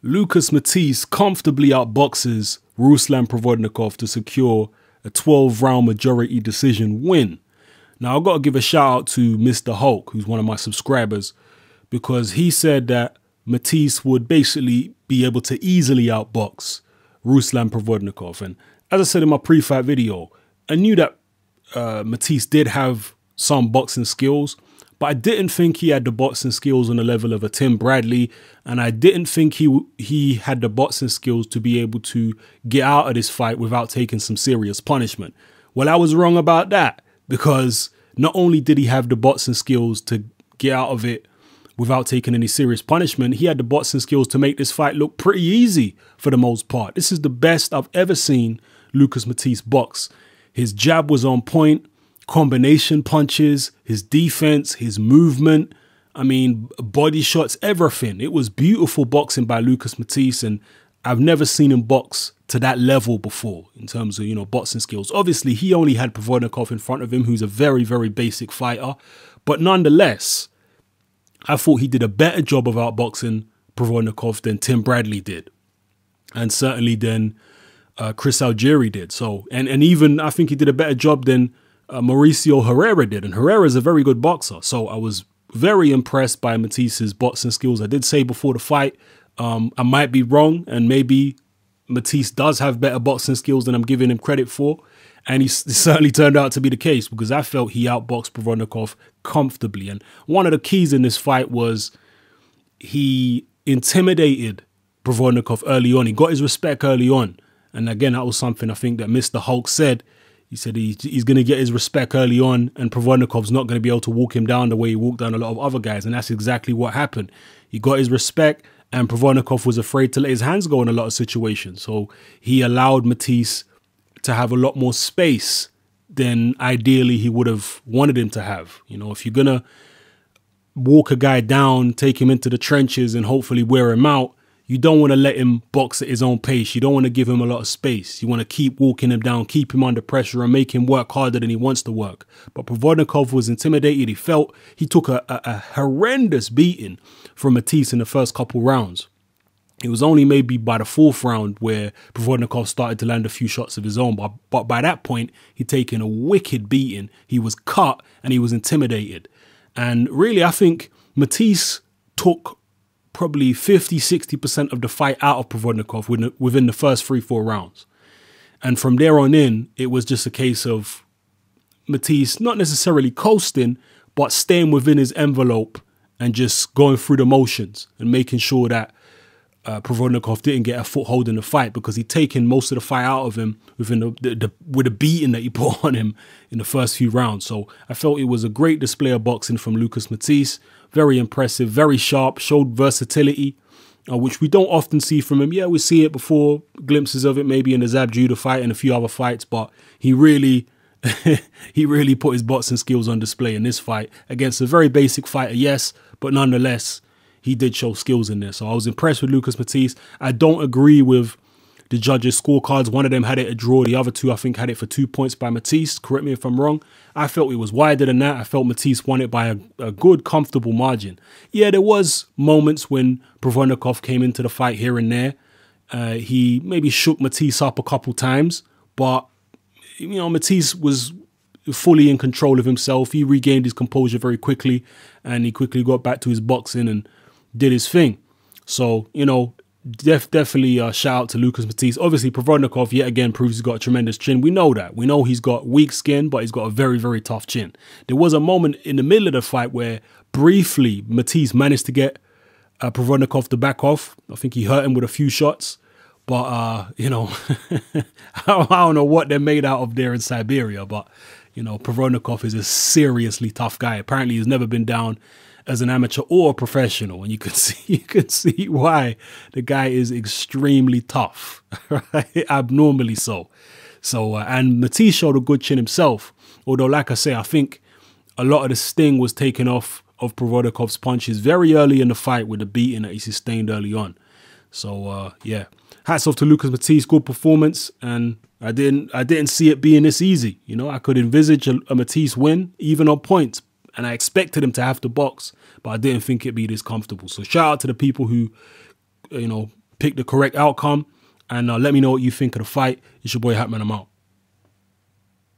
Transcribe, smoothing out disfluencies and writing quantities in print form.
Lucas Matthysse comfortably outboxes Ruslan Provodnikov to secure a 12-round majority decision win. Now, I've got to give a shout out to Mr. Hulk, who's one of my subscribers, because he said that Matthysse would basically be able to easily outbox Ruslan Provodnikov. And as I said in my pre-fight video, I knew that Matthysse did have some boxing skills, but I didn't think he had the boxing skills on the level of a Tim Bradley, and I didn't think he had the boxing skills to be able to get out of this fight without taking some serious punishment. Well, I was wrong about that, because not only did he have the boxing skills to get out of it without taking any serious punishment, he had the boxing skills to make this fight look pretty easy for the most part. This is the best I've ever seen Lucas Matthysse box. His jab was on point, combination punches, his defense, his movement, I mean, body shots, everything. It was beautiful boxing by Lucas Matthysse, and I've never seen him box to that level before in terms of, you know, boxing skills. Obviously, he only had Provodnikov in front of him, who's a very, very basic fighter. But nonetheless, I thought he did a better job of outboxing Provodnikov than Tim Bradley did. And certainly than Chris Algieri did. So, and even I think he did a better job than Mauricio Herrera did. And Herrera is a very good boxer. So I was very impressed by Matthysse's boxing skills. I did say before the fight, I might be wrong, and maybe Matthysse does have better boxing skills than I'm giving him credit for. And he certainly turned out to be the case, because I felt he outboxed Provodnikov comfortably. And one of the keys in this fight was he intimidated Provodnikov early on. He got his respect early on. And again, that was something I think that Mr. Hulk said. He said he's going to get his respect early on, and Provodnikov's not going to be able to walk him down the way he walked down a lot of other guys. And that's exactly what happened. He got his respect, and Provodnikov was afraid to let his hands go in a lot of situations. So he allowed Matthysse to have a lot more space than ideally he would have wanted him to have. You know, if you're going to walk a guy down, take him into the trenches and hopefully wear him out, you don't want to let him box at his own pace. You don't want to give him a lot of space. You want to keep walking him down, keep him under pressure, and make him work harder than he wants to work. But Provodnikov was intimidated. He took a horrendous beating from Matthysse in the first couple rounds. It was only maybe by the fourth round where Provodnikov started to land a few shots of his own. But by that point, he'd taken a wicked beating. He was cut and he was intimidated. And really, I think Matthysse took probably 50–60% of the fight out of Provodnikov within the first 3–4 rounds. And from there on in, it was just a case of Matthysse not necessarily coasting, but staying within his envelope and just going through the motions and making sure that Provodnikov didn't get a foothold in the fight, because he'd taken most of the fight out of him within with the beating that he put on him in the first few rounds. So I felt it was a great display of boxing from Lucas Matthysse. Very impressive, very sharp, showed versatility, which we don't often see from him. Yeah, we see it before, glimpses of it maybe in the Zab Judah fight and a few other fights, but he really put his boxing skills on display in this fight against a very basic fighter, yes, but nonetheless, he did show skills in there. So I was impressed with Lucas Matthysse. I don't agree with the judges' scorecards. One of them had it a draw. The other two, I think, had it for 2 points by Matthysse. Correct me if I'm wrong. I felt it was wider than that. I felt Matthysse won it by a good, comfortable margin. Yeah, there was moments when Provodnikov came into the fight here and there. He maybe shook Matthysse up a couple times, but, you know, Matthysse was fully in control of himself. He regained his composure very quickly, and he quickly got back to his boxing and did his thing. So, you know, definitely a shout out to Lucas Matthysse. Obviously, Provodnikov yet again proves he's got a tremendous chin. We know that. We know he's got weak skin, but he's got a very, very tough chin. There was a moment in the middle of the fight where briefly Matthysse managed to get Provodnikov to back off. I think he hurt him with a few shots. But, you know, I don't know what they're made out of there in Siberia. But, you know, Provodnikov is a seriously tough guy. Apparently, he's never been down as an amateur or a professional, and you can see why the guy is extremely tough, right? Abnormally so. So and Matthysse showed a good chin himself, although, like I say, I think a lot of the sting was taken off of Provodnikov's punches very early in the fight with the beating that he sustained early on. So yeah, hats off to Lucas Matthysse, good performance, and I didn't see it being this easy. You know, I could envisage a Matthysse win even on points. And I expected him to have to box, but I didn't think it'd be this comfortable. So shout out to the people who, you know, pick the correct outcome. And let me know what you think of the fight. It's your boy Hatman. I'm out.